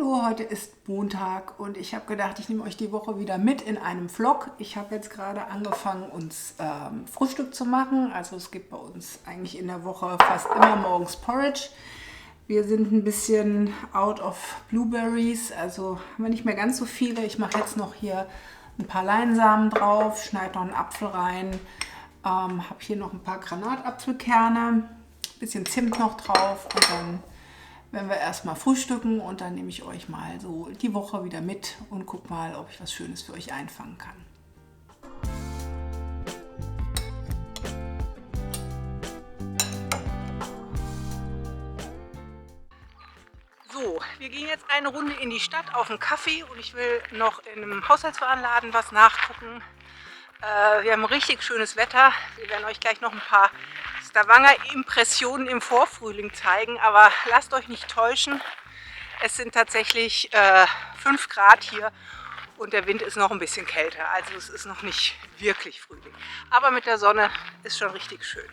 Hallo, heute ist Montag und ich habe gedacht, ich nehme euch die Woche wieder mit in einem Vlog. Ich habe jetzt gerade angefangen, uns Frühstück zu machen. Also es gibt bei uns eigentlich in der Woche fast immer morgens Porridge. Wir sind ein bisschen out of Blueberries, also haben wir nicht mehr ganz so viele. Ich mache jetzt noch hier ein paar Leinsamen drauf, schneide noch einen Apfel rein, habe hier noch ein paar Granatapfelkerne, ein bisschen Zimt noch drauf und dann werden wir erstmal frühstücken und dann nehme ich euch mal so die Woche wieder mit und guck mal, ob ich was Schönes für euch einfangen kann. So, wir gehen jetzt eine Runde in die Stadt auf einen Kaffee und ich will noch in einem Haushaltswarenladen was nachgucken. Wir haben richtig schönes Wetter. Wir werden euch gleich noch ein paar Stavanger-Impressionen im Vorfrühling zeigen, aber lasst euch nicht täuschen. Es sind tatsächlich 5 Grad hier und der Wind ist noch ein bisschen kälter. Also es ist noch nicht wirklich Frühling. Aber mit der Sonne ist schon richtig schön.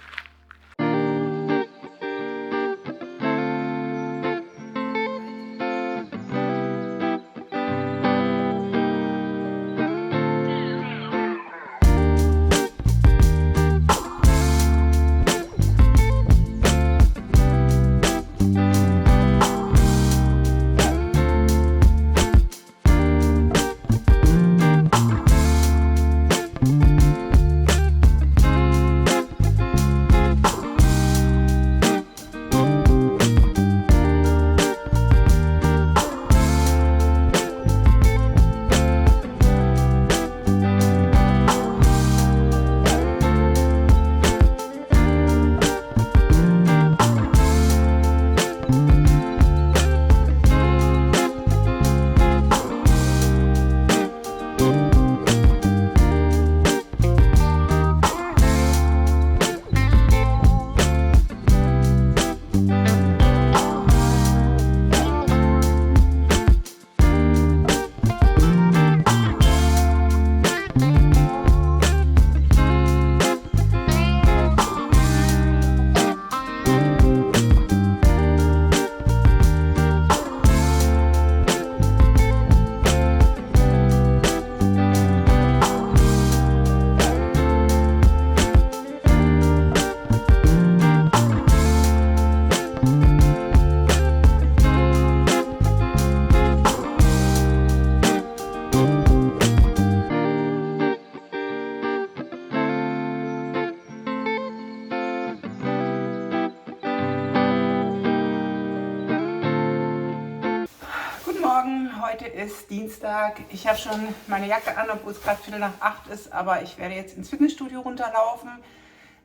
Heute ist Dienstag. Ich habe schon meine Jacke an, obwohl es gerade 7:45 ist, aber ich werde jetzt ins Fitnessstudio runterlaufen,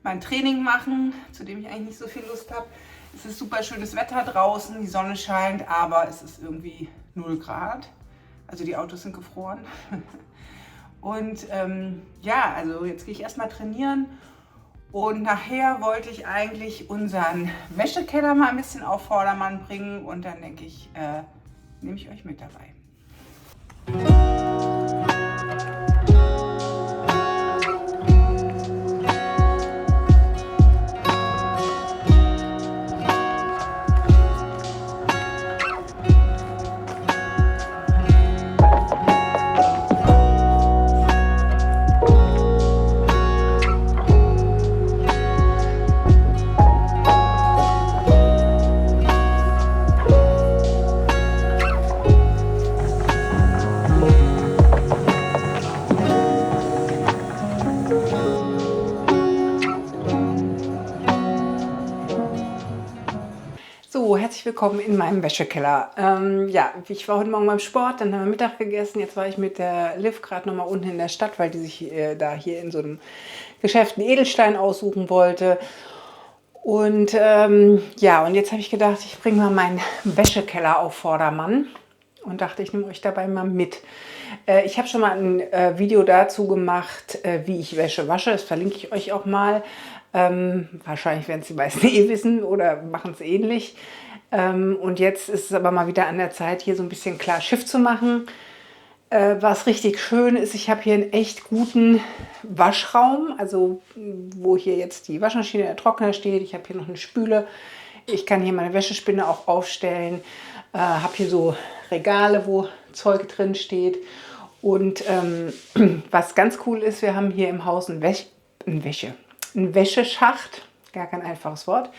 mein Training machen, zu dem ich eigentlich nicht so viel Lust habe. Es ist super schönes Wetter draußen, die Sonne scheint, aber es ist irgendwie 0 Grad. Also die Autos sind gefroren. Und ja, also jetzt gehe ich erstmal trainieren und nachher wollte ich eigentlich unseren Wäschekeller mal ein bisschen auf Vordermann bringen und dann denke ich, nehme ich euch mit dabei. So, herzlich willkommen in meinem Wäschekeller. Ja, ich war heute Morgen beim Sport, dann haben wir Mittag gegessen. Jetzt war ich mit der Liv gerade noch mal unten in der Stadt, weil die sich da hier in so einem Geschäft einen Edelstein aussuchen wollte. Und ja, und jetzt habe ich gedacht, ich bringe mal meinen Wäschekeller auf Vordermann und dachte, ich nehme euch dabei mal mit. Ich habe schon mal ein Video dazu gemacht, wie ich Wäsche wasche. Das verlinke ich euch auch mal. Wahrscheinlich werden es die meisten eh wissen oder machen es ähnlich. Und jetzt ist es aber mal wieder an der Zeit, hier so ein bisschen klar Schiff zu machen. Was richtig schön ist, ich habe hier einen echt guten Waschraum, also wo hier jetzt die Waschmaschine, der Trockner steht. Ich habe hier noch eine Spüle. Ich kann hier meine Wäschespinne auch aufstellen. Habe hier so Regale, wo Zeug drin steht. Und was ganz cool ist, wir haben hier im Haus einen Wäscheschacht, gar kein einfaches Wort.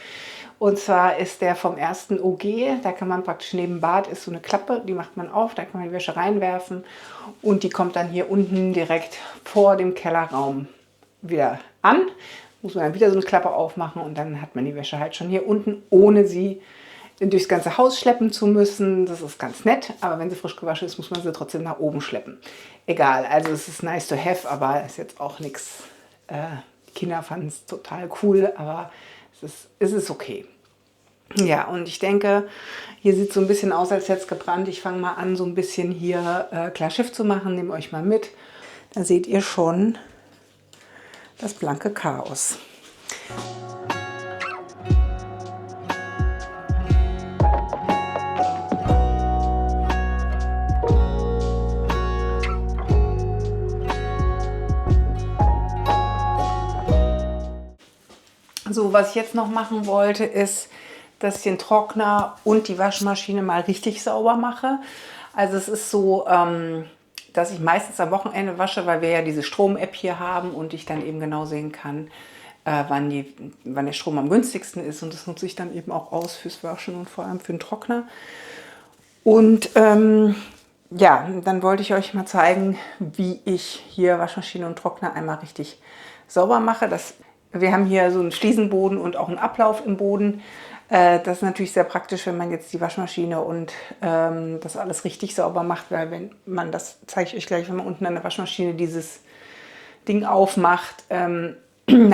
Und zwar ist der vom ersten OG, da kann man praktisch neben dem Bad, ist so eine Klappe, die macht man auf, da kann man die Wäsche reinwerfen und die kommt dann hier unten direkt vor dem Kellerraum wieder an. Muss man dann wieder so eine Klappe aufmachen und dann hat man die Wäsche halt schon hier unten, ohne sie durchs ganze Haus schleppen zu müssen. Das ist ganz nett, aber wenn sie frisch gewaschen ist, muss man sie trotzdem nach oben schleppen. Egal, also es ist nice to have, aber ist jetzt auch nichts. Die Kinder fanden es total cool, aber es ist okay. Ja, und ich denke, hier sieht es so ein bisschen aus, als hätte es gebrannt. Ich fange mal an, so ein bisschen hier klar Schiff zu machen. Nehme euch mal mit. Da seht ihr schon das blanke Chaos. So, was ich jetzt noch machen wollte, ist, dass ich den Trockner und die Waschmaschine mal richtig sauber mache. Also es ist so, dass ich meistens am Wochenende wasche, weil wir ja diese Strom-App hier haben und ich dann eben genau sehen kann, wann der Strom am günstigsten ist. Und das nutze ich dann eben auch aus fürs Waschen und vor allem für den Trockner. Und ja, dann wollte ich euch mal zeigen, wie ich hier Waschmaschine und Trockner einmal richtig sauber mache. Wir haben hier so einen Fliesenboden und auch einen Ablauf im Boden. Das ist natürlich sehr praktisch, wenn man jetzt die Waschmaschine und das alles richtig sauber macht, weil wenn man das, zeige ich euch gleich, wenn man unten an der Waschmaschine dieses Ding aufmacht, dann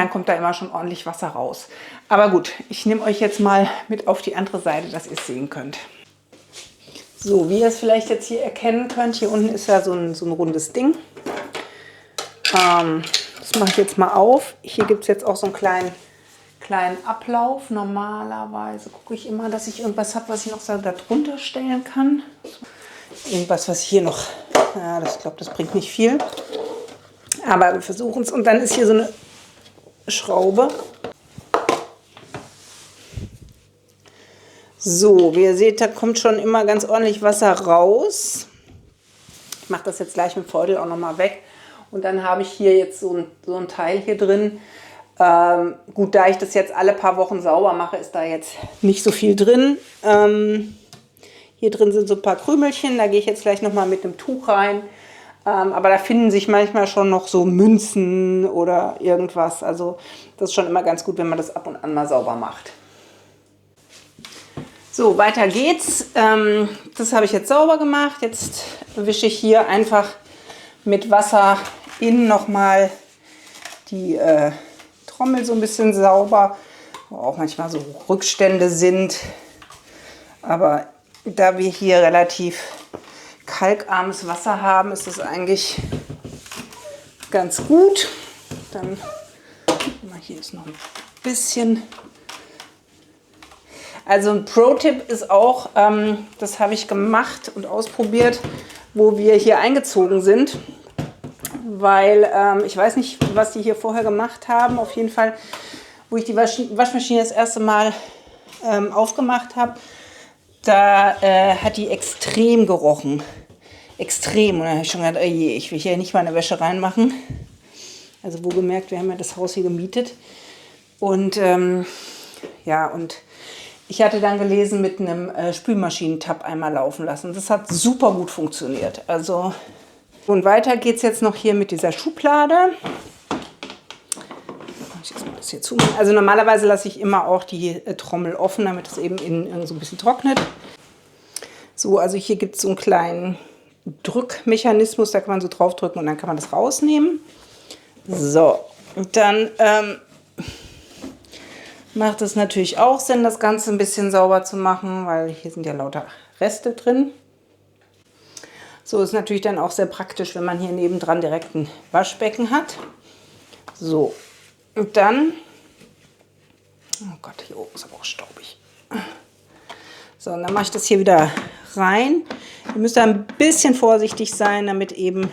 kommt da immer schon ordentlich Wasser raus. Aber gut, ich nehme euch jetzt mal mit auf die andere Seite, dass ihr es sehen könnt. So, wie ihr es vielleicht jetzt hier erkennen könnt, hier unten ist ja so ein rundes Ding. Das mache ich jetzt mal auf. Hier gibt es jetzt auch so einen kleinen Ablauf. Normalerweise gucke ich immer, dass ich irgendwas habe, was ich noch so darunter stellen kann. Irgendwas, was ich hier noch... Ja, ich glaube, das bringt nicht viel. Aber wir versuchen es. Und dann ist hier so eine Schraube. So, wie ihr seht, da kommt schon immer ganz ordentlich Wasser raus. Ich mache das jetzt gleich mit Feudel auch nochmal weg. Und dann habe ich hier jetzt so ein Teil hier drin. Gut, da ich das jetzt alle paar Wochen sauber mache, ist da jetzt nicht so viel drin. Hier drin sind so ein paar Krümelchen, da gehe ich jetzt gleich nochmal mit einem Tuch rein. Aber da finden sich manchmal schon noch so Münzen oder irgendwas. Also das ist schon immer ganz gut, wenn man das ab und an mal sauber macht. So, weiter geht's. Das habe ich jetzt sauber gemacht. Jetzt wische ich hier einfach mit Wasser innen nochmal die Trommel so ein bisschen sauber, wo auch manchmal so Rückstände sind. Aber da wir hier relativ kalkarmes Wasser haben, ist das eigentlich ganz gut. Dann, hier ist noch ein bisschen. Also ein Pro-Tipp ist auch, das habe ich gemacht und ausprobiert, wo wir hier eingezogen sind. Weil ich weiß nicht, was die hier vorher gemacht haben. Auf jeden Fall, wo ich die Waschmaschine das erste Mal aufgemacht habe, da hat die extrem gerochen. Extrem. Und dann habe ich schon gedacht, oh je, ich will hier nicht meine Wäsche reinmachen. Also wohlgemerkt, wir haben ja das Haus hier gemietet. Und ja, und ich hatte dann gelesen, mit einem Spülmaschinentab einmal laufen lassen. Das hat super gut funktioniert. Also... Und weiter geht es jetzt noch hier mit dieser Schublade. Ich jetzt mal das hier zumachen. Also normalerweise lasse ich immer auch die Trommel offen, damit es eben innen so ein bisschen trocknet. So, also hier gibt es so einen kleinen Drückmechanismus, da kann man so drauf drücken und dann kann man das rausnehmen. So, und dann macht es natürlich auch Sinn, das Ganze ein bisschen sauber zu machen, weil hier sind ja lauter Reste drin. So ist natürlich dann auch sehr praktisch, wenn man hier nebendran direkt ein Waschbecken hat. So, und dann, oh Gott, hier oben ist aber auch staubig. So, und dann mache ich das hier wieder rein. Ihr müsst da ein bisschen vorsichtig sein, damit eben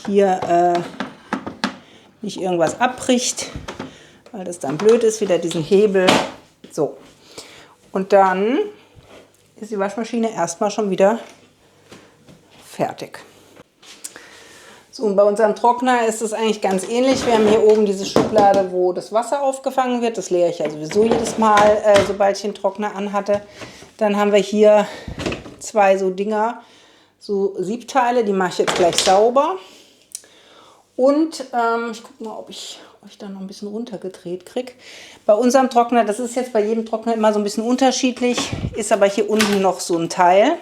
hier nicht irgendwas abbricht, weil das dann blöd ist, wieder diesen Hebel. So, und dann ist die Waschmaschine erstmal schon wieder fertig. So, und bei unserem Trockner ist es eigentlich ganz ähnlich. Wir haben hier oben diese Schublade, wo das Wasser aufgefangen wird. Das leere ich ja sowieso jedes Mal, sobald ich den Trockner anhatte. Dann haben wir hier zwei so Dinger, so Siebteile, die mache ich jetzt gleich sauber. Und ich gucke mal, ob ich euch da noch ein bisschen runtergedreht kriege. Bei unserem Trockner, das ist jetzt bei jedem Trockner immer so ein bisschen unterschiedlich, ist aber hier unten noch so ein Teil.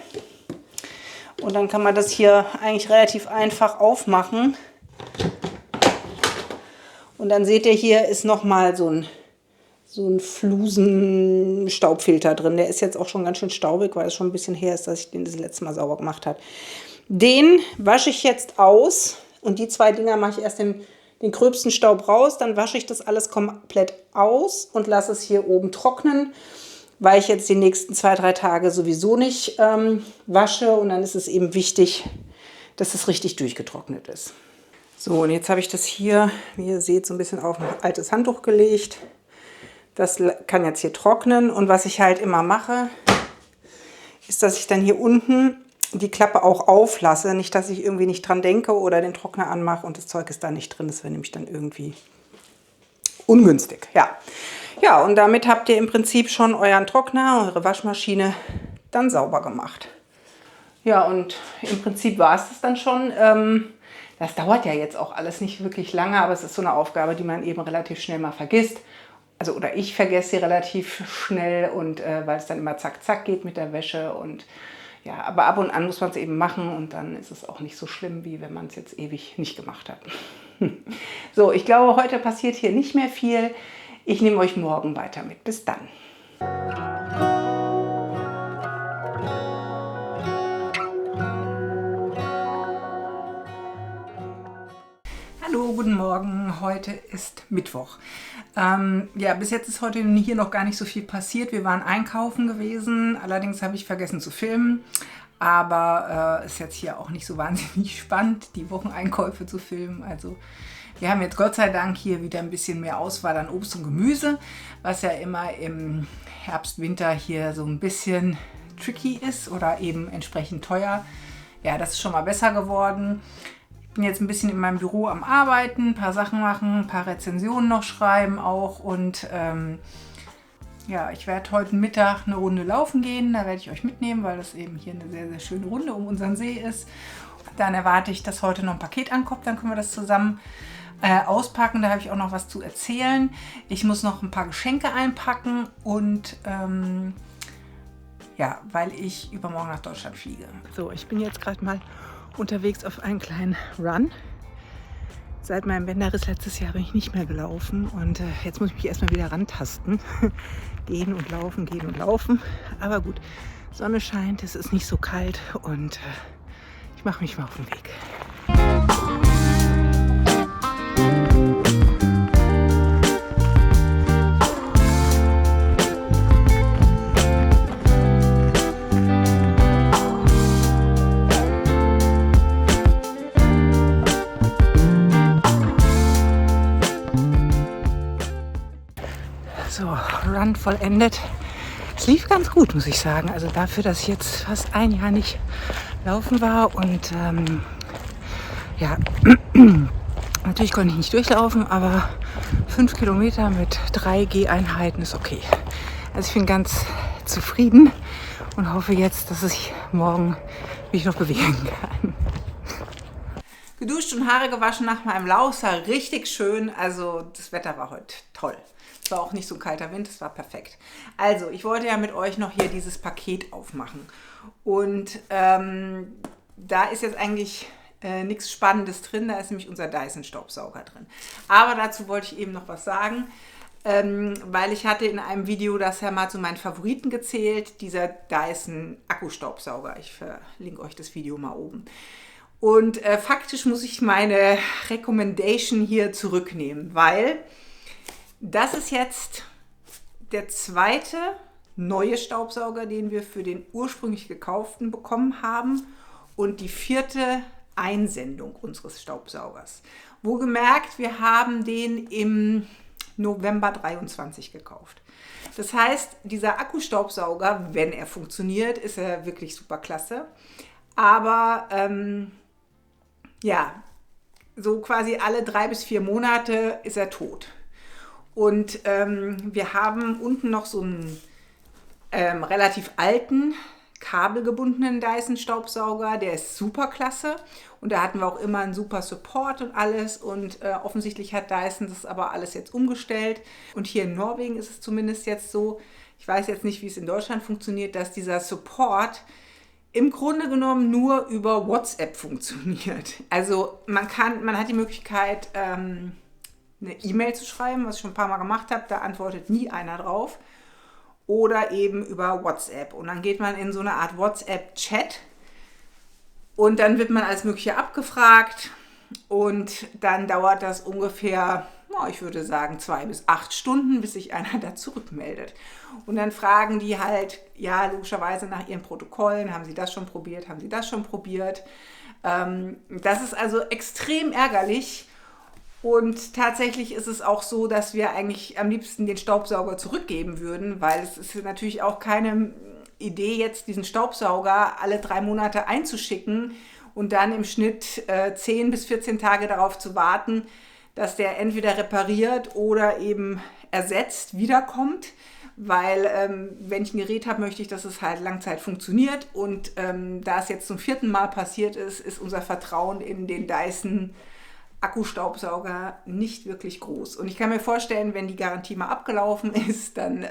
Und dann kann man das hier eigentlich relativ einfach aufmachen. Und dann seht ihr, hier ist nochmal so ein Flusen-Staubfilter drin. Der ist jetzt auch schon ganz schön staubig, weil es schon ein bisschen her ist, dass ich den das letzte Mal sauber gemacht habe. Den wasche ich jetzt aus. Und die zwei Dinger mache ich erst den gröbsten Staub raus. Dann wasche ich das alles komplett aus und lasse es hier oben trocknen, weil ich jetzt die nächsten 2-3 Tage sowieso nicht wasche. Und dann ist es eben wichtig, dass es richtig durchgetrocknet ist. So, und jetzt habe ich das hier, wie ihr seht, so ein bisschen auf ein altes Handtuch gelegt. Das kann jetzt hier trocknen. Und was ich halt immer mache, ist, dass ich dann hier unten die Klappe auch auflasse. Nicht, dass ich irgendwie nicht dran denke oder den Trockner anmache und das Zeug ist da nicht drin. Das wäre nämlich dann irgendwie ungünstig. Ja, und damit habt ihr im Prinzip schon euren Trockner, eure Waschmaschine dann sauber gemacht. Ja, und im Prinzip war es das dann schon. Das dauert ja jetzt auch alles nicht wirklich lange, aber es ist so eine Aufgabe, die man eben relativ schnell mal vergisst. Also, oder ich vergesse sie relativ schnell und weil es dann immer zack, zack geht mit der Wäsche und ja, aber ab und an muss man es eben machen und dann ist es auch nicht so schlimm, wie wenn man es jetzt ewig nicht gemacht hat. So, ich glaube, heute passiert hier nicht mehr viel. Ich nehme euch morgen weiter mit. Bis dann. Hallo, guten Morgen. Heute ist Mittwoch. Ja, bis jetzt ist heute hier noch gar nicht so viel passiert. Wir waren einkaufen gewesen, allerdings habe ich vergessen zu filmen. Aber ist jetzt hier auch nicht so wahnsinnig spannend, die Wocheneinkäufe zu filmen. Also wir haben jetzt Gott sei Dank hier wieder ein bisschen mehr Auswahl an Obst und Gemüse, was ja immer im Herbst, Winter hier so ein bisschen tricky ist oder eben entsprechend teuer. Ja, das ist schon mal besser geworden. Ich bin jetzt ein bisschen in meinem Büro am Arbeiten, ein paar Sachen machen, ein paar Rezensionen noch schreiben auch und ja, ich werde heute Mittag eine Runde laufen gehen, da werde ich euch mitnehmen, weil das eben hier eine sehr, sehr schöne Runde um unseren See ist. Dann erwarte ich, dass heute noch ein Paket ankommt, dann können wir das zusammen auspacken, da habe ich auch noch was zu erzählen. Ich muss noch ein paar Geschenke einpacken und ja, weil ich übermorgen nach Deutschland fliege. So, ich bin jetzt gerade mal unterwegs auf einen kleinen Run. Seit meinem Bänderriss letztes Jahr bin ich nicht mehr gelaufen und jetzt muss ich mich erstmal wieder rantasten. Gehen und laufen. Aber gut, Sonne scheint, es ist nicht so kalt und ich mache mich mal auf den Weg. So, Run vollendet. Es lief ganz gut, muss ich sagen. Also dafür, dass ich jetzt fast ein Jahr nicht laufen war und ja, natürlich konnte ich nicht durchlaufen, aber 5 Kilometer mit 3 Geheinheiten ist okay. Also ich bin ganz zufrieden und hoffe jetzt, dass ich morgen mich noch bewegen kann. Geduscht und Haare gewaschen nach meinem Lauf, es war richtig schön. Also das Wetter war heute toll. Es war auch nicht so ein kalter Wind, es war perfekt. Also, ich wollte ja mit euch noch hier dieses Paket aufmachen. Und da ist jetzt eigentlich nichts Spannendes drin, da ist nämlich unser Dyson-Staubsauger drin. Aber dazu wollte ich eben noch was sagen, weil ich hatte in einem Video das ja mal zu meinen Favoriten gezählt, dieser Dyson-Akkustaubsauger. Ich verlinke euch das Video mal oben. Und faktisch muss ich meine Recommendation hier zurücknehmen, weil das ist jetzt der zweite neue Staubsauger, den wir für den ursprünglich gekauften bekommen haben und die 4. Einsendung unseres Staubsaugers. Wohlgemerkt, wir haben den im November 23 gekauft. Das heißt, dieser Akkustaubsauger, wenn er funktioniert, ist er wirklich super klasse. Aber ja, so quasi alle 3 bis 4 Monate ist er tot. Und wir haben unten noch so einen relativ alten, kabelgebundenen Dyson-Staubsauger, der ist super klasse und da hatten wir auch immer einen super Support und alles und offensichtlich hat Dyson das aber alles jetzt umgestellt und hier in Norwegen ist es zumindest jetzt so, ich weiß jetzt nicht, wie es in Deutschland funktioniert, dass dieser Support im Grunde genommen nur über WhatsApp funktioniert. Also man hat die Möglichkeit, eine E-Mail zu schreiben, was ich schon ein paar Mal gemacht habe, da antwortet nie einer drauf. Oder eben über WhatsApp. Und dann geht man in so eine Art WhatsApp-Chat und dann wird man alles Mögliche abgefragt und dann dauert das ungefähr, ich würde sagen, 2 bis 8 Stunden, bis sich einer da zurückmeldet. Und dann fragen die halt, ja, logischerweise nach ihren Protokollen, haben sie das schon probiert, haben sie das schon probiert. Das ist also extrem ärgerlich. Und tatsächlich ist es auch so, dass wir eigentlich am liebsten den Staubsauger zurückgeben würden, weil es ist natürlich auch keine Idee, jetzt diesen Staubsauger alle 3 Monate einzuschicken und dann im Schnitt 10 bis 14 Tage darauf zu warten, dass der entweder repariert oder eben ersetzt wiederkommt. Weil wenn ich ein Gerät habe, möchte ich, dass es halt Langzeit funktioniert. Und da es jetzt zum 4. Mal passiert ist, ist unser Vertrauen in den Dyson Akkustaubsauger nicht wirklich groß. Und ich kann mir vorstellen, wenn die Garantie mal abgelaufen ist, dann,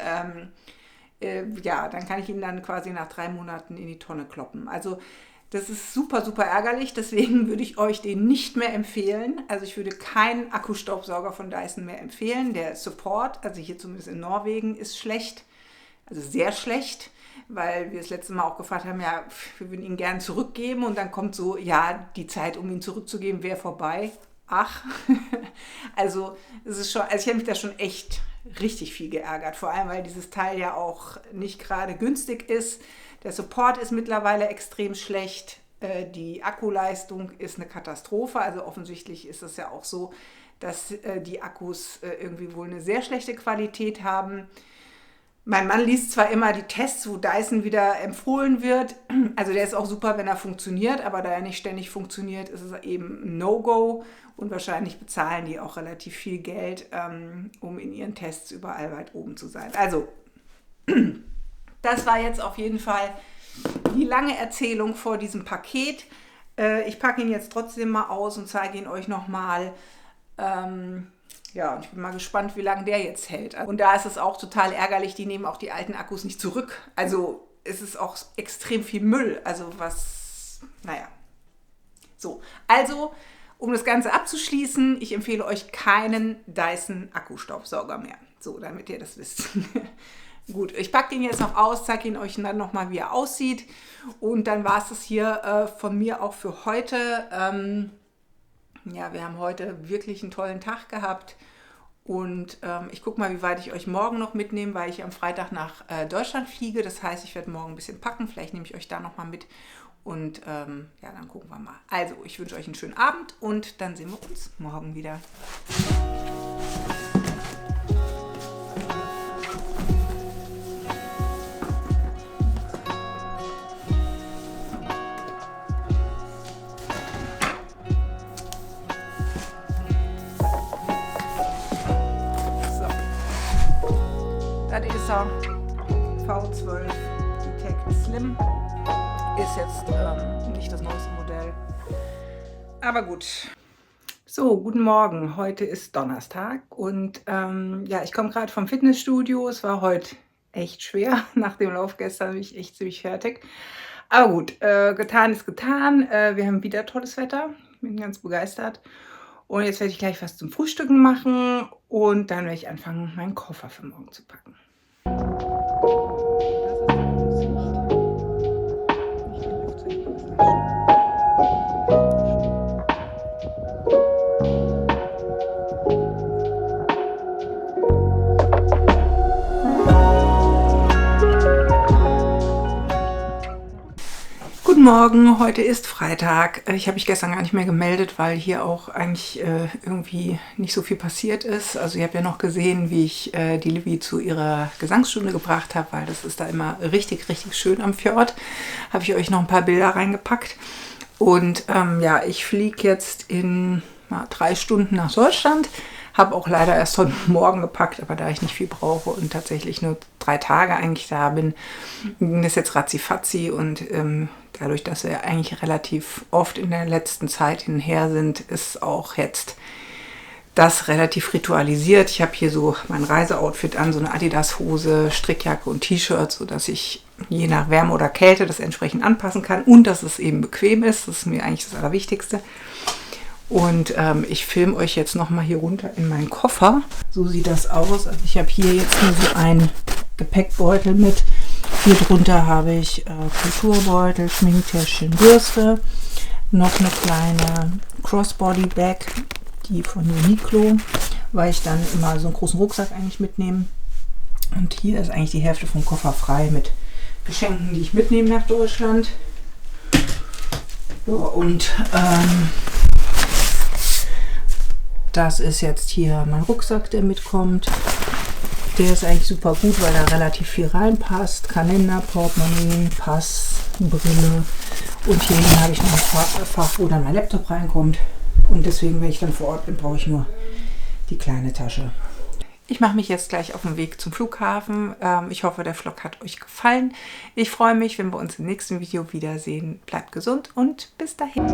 dann kann ich ihn dann quasi nach 3 Monaten in die Tonne kloppen. Also das ist super, super ärgerlich. Deswegen würde ich euch den nicht mehr empfehlen. Also ich würde keinen Akkustaubsauger von Dyson mehr empfehlen. Der Support, also hier zumindest in Norwegen, ist schlecht. Also sehr schlecht. Weil wir das letzte Mal auch gefragt haben, ja, wir würden ihn gerne zurückgeben. Und dann kommt so, ja, die Zeit, um ihn zurückzugeben, wäre vorbei. Ach, also es ist schon, also ich habe mich da schon echt richtig viel geärgert, vor allem weil dieses Teil ja auch nicht gerade günstig ist. Der Support ist mittlerweile extrem schlecht, die Akkuleistung ist eine Katastrophe, also offensichtlich ist es ja auch so, dass die Akkus irgendwie wohl eine sehr schlechte Qualität haben. Mein Mann liest zwar immer die Tests, wo Dyson wieder empfohlen wird, also der ist auch super, wenn er funktioniert, aber da er nicht ständig funktioniert, ist es eben ein No-Go und wahrscheinlich bezahlen die auch relativ viel Geld, um in ihren Tests überall weit oben zu sein. Also, das war jetzt auf jeden Fall die lange Erzählung vor diesem Paket. Ich packe ihn jetzt trotzdem mal aus und zeige ihn euch nochmal. Ja, und ich bin mal gespannt, wie lange der jetzt hält. Und da ist es auch total ärgerlich, die nehmen auch die alten Akkus nicht zurück. Also es ist auch extrem viel Müll. Also So, also um das Ganze abzuschließen, ich empfehle euch keinen Dyson Akkustaubsauger mehr. So, damit ihr das wisst. Gut, ich packe den jetzt noch aus, zeige ihn euch dann nochmal, wie er aussieht. Und dann war es das hier von mir auch für heute. Ja, wir haben heute wirklich einen tollen Tag gehabt und ich gucke mal, wie weit ich euch morgen noch mitnehme, weil ich am Freitag nach Deutschland fliege. Das heißt, ich werde morgen ein bisschen packen, vielleicht nehme ich euch da nochmal mit und dann gucken wir mal. Also, ich wünsche euch einen schönen Abend und dann sehen wir uns morgen wieder. Das ist er, V12 Detect Slim, ist jetzt nicht das neueste Modell, aber gut. So, guten Morgen, heute ist Donnerstag und ich komme gerade vom Fitnessstudio, es war heute echt schwer, nach dem Lauf gestern bin ich echt ziemlich fertig, aber gut, getan ist getan, wir haben wieder tolles Wetter, ich bin ganz begeistert. Und jetzt werde ich gleich was zum Frühstücken machen und dann werde ich anfangen, meinen Koffer für morgen zu packen. Guten Guten Morgen, heute ist Freitag. Ich habe mich gestern gar nicht mehr gemeldet, weil hier auch eigentlich irgendwie nicht so viel passiert ist. Also ihr habt ja noch gesehen, wie ich die Livy zu ihrer Gesangsstunde gebracht habe, weil das ist da immer richtig, richtig schön am Fjord. Habe ich euch noch ein paar Bilder reingepackt. Und ja, ich fliege jetzt in 3 Stunden nach Deutschland. Habe auch leider erst heute Morgen gepackt, aber da ich nicht viel brauche und tatsächlich nur 3 Tage eigentlich da bin, ging das jetzt ratzifatzi und dadurch, dass wir eigentlich relativ oft in der letzten Zeit hinher sind, ist auch jetzt das relativ ritualisiert. Ich habe hier so mein Reiseoutfit an, so eine Adidas-Hose, Strickjacke und T-Shirt, sodass ich je nach Wärme oder Kälte das entsprechend anpassen kann und dass es eben bequem ist. Das ist mir eigentlich das Allerwichtigste. Und ich filme euch jetzt nochmal hier runter in meinen Koffer. So sieht das aus. Also ich habe hier jetzt nur so einen Gepäckbeutel mit. Hier drunter habe ich Kulturbeutel, Schminktäschchen, Bürste. Noch eine kleine Crossbody-Bag, die von Uniqlo, weil ich dann immer so einen großen Rucksack eigentlich mitnehme. Und hier ist eigentlich die Hälfte vom Koffer frei mit Geschenken, die ich mitnehme nach Deutschland. Ja, und das ist jetzt hier mein Rucksack, der mitkommt. Der ist eigentlich super gut, weil da relativ viel reinpasst. Kalender, Portemonnaie, Pass, Brille. Und hier habe ich noch ein Fach, wo dann mein Laptop reinkommt. Und deswegen, wenn ich dann vor Ort bin, brauche ich nur die kleine Tasche. Ich mache mich jetzt gleich auf den Weg zum Flughafen. Ich hoffe, der Vlog hat euch gefallen. Ich freue mich, wenn wir uns im nächsten Video wiedersehen. Bleibt gesund und bis dahin.